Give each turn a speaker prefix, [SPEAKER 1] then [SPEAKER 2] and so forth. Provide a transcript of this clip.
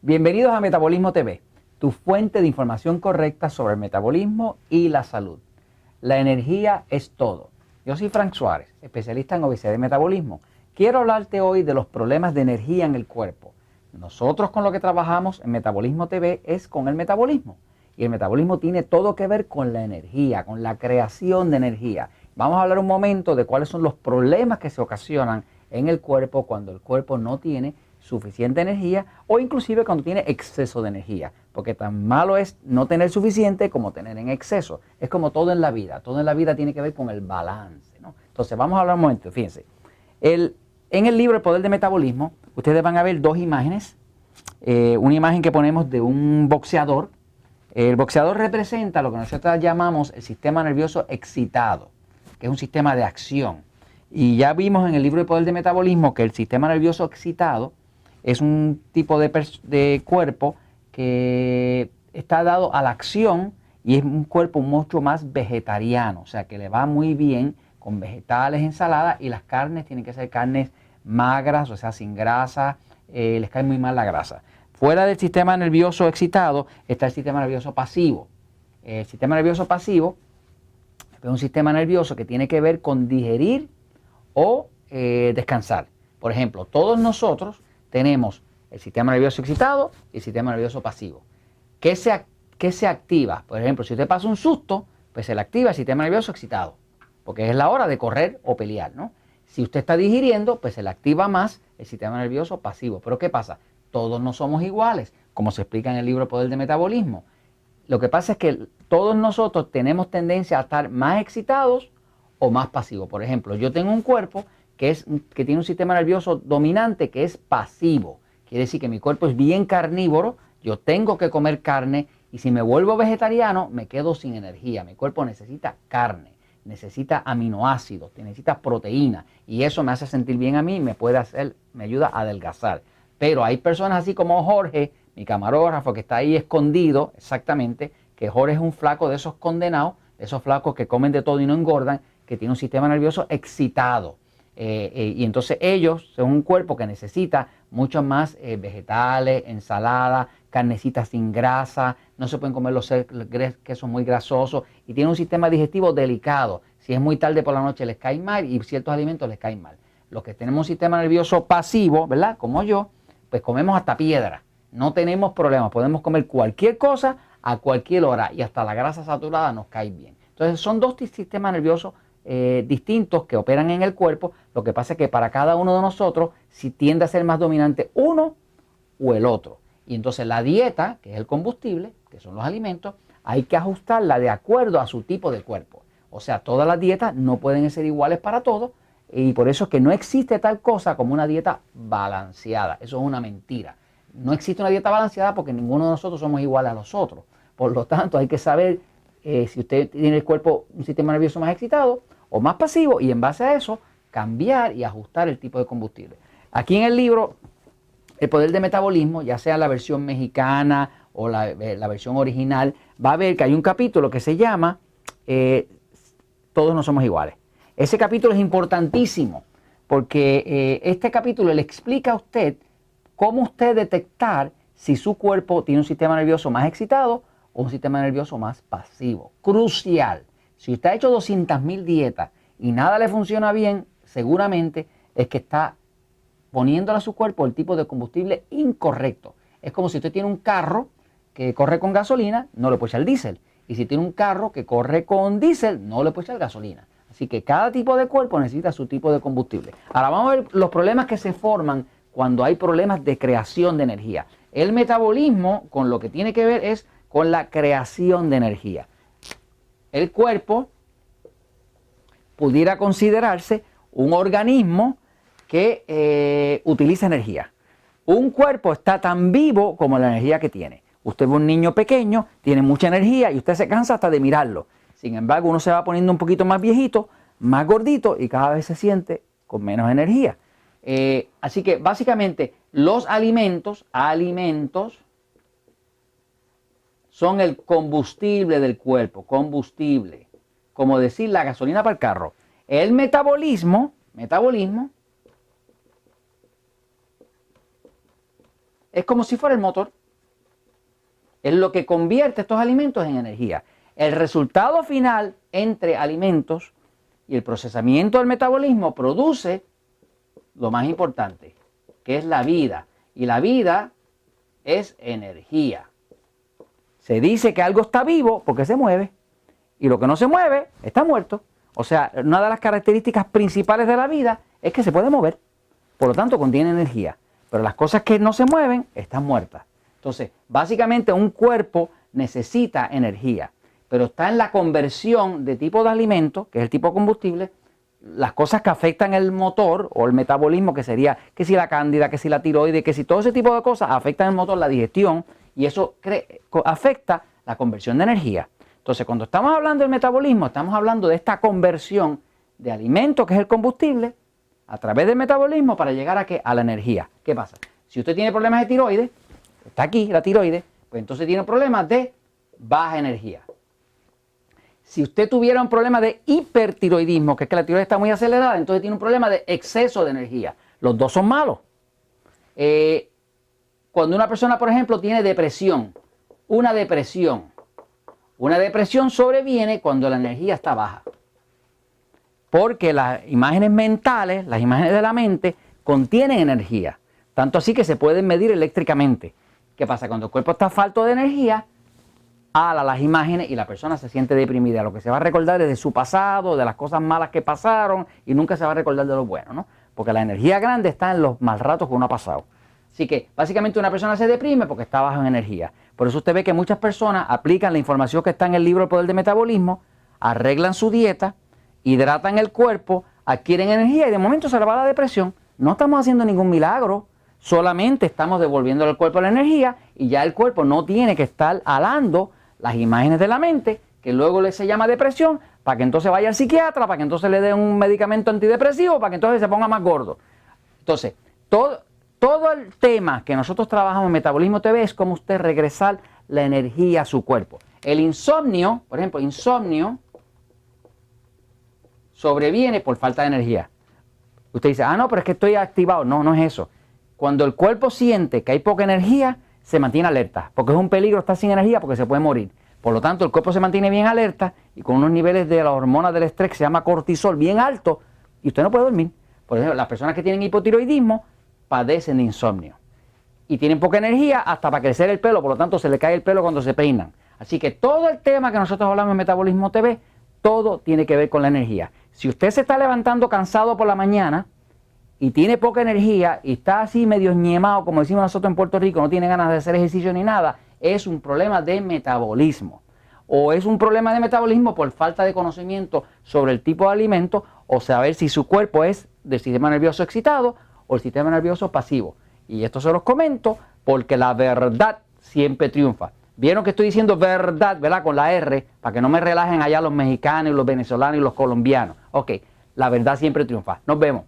[SPEAKER 1] Bienvenidos a Metabolismo TV, tu fuente de información correcta sobre el metabolismo y la salud. La energía es todo. Yo soy Frank Suárez, especialista en obesidad y metabolismo. Quiero hablarte hoy de los problemas de energía en el cuerpo. Nosotros con lo que trabajamos en Metabolismo TV es con el metabolismo. Y el metabolismo tiene todo que ver con la energía, con la creación de energía. Vamos a hablar un momento de cuáles son los problemas que se ocasionan en el cuerpo cuando el cuerpo no tiene suficiente energía o inclusive cuando tiene exceso de energía, porque tan malo es no tener suficiente como tener en exceso. Es como todo en la vida tiene que ver con el balance, ¿no? Entonces vamos a hablar un momento, fíjense. En el libro El Poder del Metabolismo, ustedes van a ver dos imágenes. Una imagen que ponemos de un boxeador. El boxeador representa lo que nosotros llamamos el sistema nervioso excitado, que es un sistema de acción. Y ya vimos en el libro El Poder del Metabolismo que el sistema nervioso excitado es un tipo de cuerpo que está dado a la acción y es un cuerpo mucho más vegetariano, o sea que le va muy bien con vegetales, ensaladas, y las carnes tienen que ser carnes magras, o sea sin grasa, les cae muy mal la grasa. Fuera del sistema nervioso excitado está el sistema nervioso pasivo. El sistema nervioso pasivo es un sistema nervioso que tiene que ver con digerir o descansar. Por ejemplo, todos nosotros tenemos el sistema nervioso excitado y el sistema nervioso pasivo. ¿Qué se activa? Por ejemplo, si usted pasa un susto, pues se le activa el sistema nervioso excitado, porque es la hora de correr o pelear, ¿no? Si usted está digiriendo, pues se le activa más el sistema nervioso pasivo. Pero ¿qué pasa? Todos no somos iguales, como se explica en el libro Poder de Metabolismo. Lo que pasa es que todos nosotros tenemos tendencia a estar más excitados o más pasivos. Por ejemplo, yo tengo un cuerpo que tiene un sistema nervioso dominante que es pasivo. Quiere decir que mi cuerpo es bien carnívoro, yo tengo que comer carne y si me vuelvo vegetariano me quedo sin energía. Mi cuerpo necesita carne, necesita aminoácidos, necesita proteína y eso me hace sentir bien a mí y me ayuda a adelgazar. Pero hay personas así como Jorge, mi camarógrafo que está ahí escondido, exactamente, que Jorge es un flaco de esos condenados, de esos flacos que comen de todo y no engordan, que tiene un sistema nervioso excitado. Y entonces ellos son un cuerpo que necesita mucho más vegetales, ensaladas, carnecitas sin grasa, no se pueden comer los quesos muy grasosos y tienen un sistema digestivo delicado. Si es muy tarde por la noche les cae mal y ciertos alimentos les caen mal. Los que tenemos un sistema nervioso pasivo, ¿verdad? Como yo, pues comemos hasta piedra, no tenemos problemas, podemos comer cualquier cosa a cualquier hora y hasta la grasa saturada nos cae bien. Entonces son dos sistemas nerviosos distintos que operan en el cuerpo. Lo que pasa es que para cada uno de nosotros si tiende a ser más dominante uno o el otro. Y entonces la dieta, que es el combustible, que son los alimentos, hay que ajustarla de acuerdo a su tipo de cuerpo. O sea, todas las dietas no pueden ser iguales para todos y por eso es que no existe tal cosa como una dieta balanceada. Eso es una mentira. No existe una dieta balanceada porque ninguno de nosotros somos iguales a los otros. Por lo tanto, hay que saber si usted tiene el cuerpo, un sistema nervioso más excitado o más pasivo y en base a eso cambiar y ajustar el tipo de combustible. Aquí en el libro El Poder de Metabolismo, ya sea la versión mexicana o la versión original, va a ver que hay un capítulo que se llama Todos no somos iguales. Ese capítulo es importantísimo porque este capítulo le explica a usted cómo usted detectar si su cuerpo tiene un sistema nervioso más excitado o un sistema nervioso más pasivo. Crucial. Si usted ha hecho 200.000 dietas y nada le funciona bien, seguramente es que está poniéndole a su cuerpo el tipo de combustible incorrecto. Es como si usted tiene un carro que corre con gasolina, no le puede echar diésel. Y si tiene un carro que corre con diésel, no le puede echar gasolina. Así que cada tipo de cuerpo necesita su tipo de combustible. Ahora vamos a ver los problemas que se forman cuando hay problemas de creación de energía. El metabolismo con lo que tiene que ver es con la creación de energía. El cuerpo pudiera considerarse un organismo que utiliza energía. Un cuerpo está tan vivo como la energía que tiene. Usted ve un niño pequeño, tiene mucha energía y usted se cansa hasta de mirarlo. Sin embargo, uno se va poniendo un poquito más viejito, más gordito y cada vez se siente con menos energía. Así que básicamente los alimentos son el combustible del cuerpo, combustible, como decir la gasolina para el carro. El metabolismo es como si fuera el motor. Es lo que convierte estos alimentos en energía. El resultado final entre alimentos y el procesamiento del metabolismo produce lo más importante, que es la vida. Y la vida es energía. Se dice que algo está vivo porque se mueve. Y lo que no se mueve está muerto. O sea, una de las características principales de la vida es que se puede mover. Por lo tanto, contiene energía. Pero las cosas que no se mueven están muertas. Entonces, básicamente un cuerpo necesita energía. Pero está en la conversión de tipo de alimento, que es el tipo de combustible, las cosas que afectan el motor o el metabolismo, que sería que si la cándida, que si la tiroides, que si todo ese tipo de cosas afectan el motor, la digestión, y eso afecta la conversión de energía. Entonces, cuando estamos hablando del metabolismo, estamos hablando de esta conversión de alimento, que es el combustible, a través del metabolismo para llegar a ¿qué? A la energía. ¿Qué pasa? Si usted tiene problemas de tiroides, está aquí la tiroides, pues entonces tiene problemas de baja energía. Si usted tuviera un problema de hipertiroidismo, que es que la tiroides está muy acelerada, entonces tiene un problema de exceso de energía. Los dos son malos. Cuando una persona, por ejemplo, tiene depresión, una depresión sobreviene cuando la energía está baja. Porque las imágenes mentales, las imágenes de la mente, contienen energía. Tanto así que se pueden medir eléctricamente. ¿Qué pasa? Cuando el cuerpo está falto de energía, ala las imágenes y la persona se siente deprimida. Lo que se va a recordar es de su pasado, de las cosas malas que pasaron y nunca se va a recordar de lo bueno, ¿no? Porque la energía grande está en los mal ratos que uno ha pasado. Así que básicamente una persona se deprime porque está bajo en energía. Por eso usted ve que muchas personas aplican la información que está en el libro El Poder del Metabolismo, arreglan su dieta, hidratan el cuerpo, adquieren energía y de momento se le va la depresión. No estamos haciendo ningún milagro. Solamente estamos devolviendo al cuerpo la energía y ya el cuerpo no tiene que estar alando las imágenes de la mente, que luego se llama depresión, para que entonces vaya al psiquiatra, para que entonces le den un medicamento antidepresivo, para que entonces se ponga más gordo. Entonces, todo el tema que nosotros trabajamos en Metabolismo TV es cómo usted regresar la energía a su cuerpo. El insomnio, por ejemplo, insomnio sobreviene por falta de energía. Usted dice, no, pero es que estoy activado. No, no es eso. Cuando el cuerpo siente que hay poca energía, se mantiene alerta, porque es un peligro estar sin energía porque se puede morir. Por lo tanto, el cuerpo se mantiene bien alerta y con unos niveles de la hormona del estrés que se llama cortisol bien alto y usted no puede dormir. Por ejemplo, las personas que tienen hipotiroidismo padecen de insomnio y tienen poca energía hasta para crecer el pelo, por lo tanto se le cae el pelo cuando se peinan. Así que todo el tema que nosotros hablamos en Metabolismo TV, todo tiene que ver con la energía. Si usted se está levantando cansado por la mañana y tiene poca energía y está así medio ñemado, como decimos nosotros en Puerto Rico, no tiene ganas de hacer ejercicio ni nada, es un problema de metabolismo. O es un problema de metabolismo por falta de conocimiento sobre el tipo de alimento o saber si su cuerpo es del sistema nervioso excitado o el sistema nervioso pasivo. Y esto se los comento porque la verdad siempre triunfa. Vieron que estoy diciendo verdad, ¿verdad? Con la R, para que no me relajen allá los mexicanos, los venezolanos y los colombianos. Ok, la verdad siempre triunfa. Nos vemos.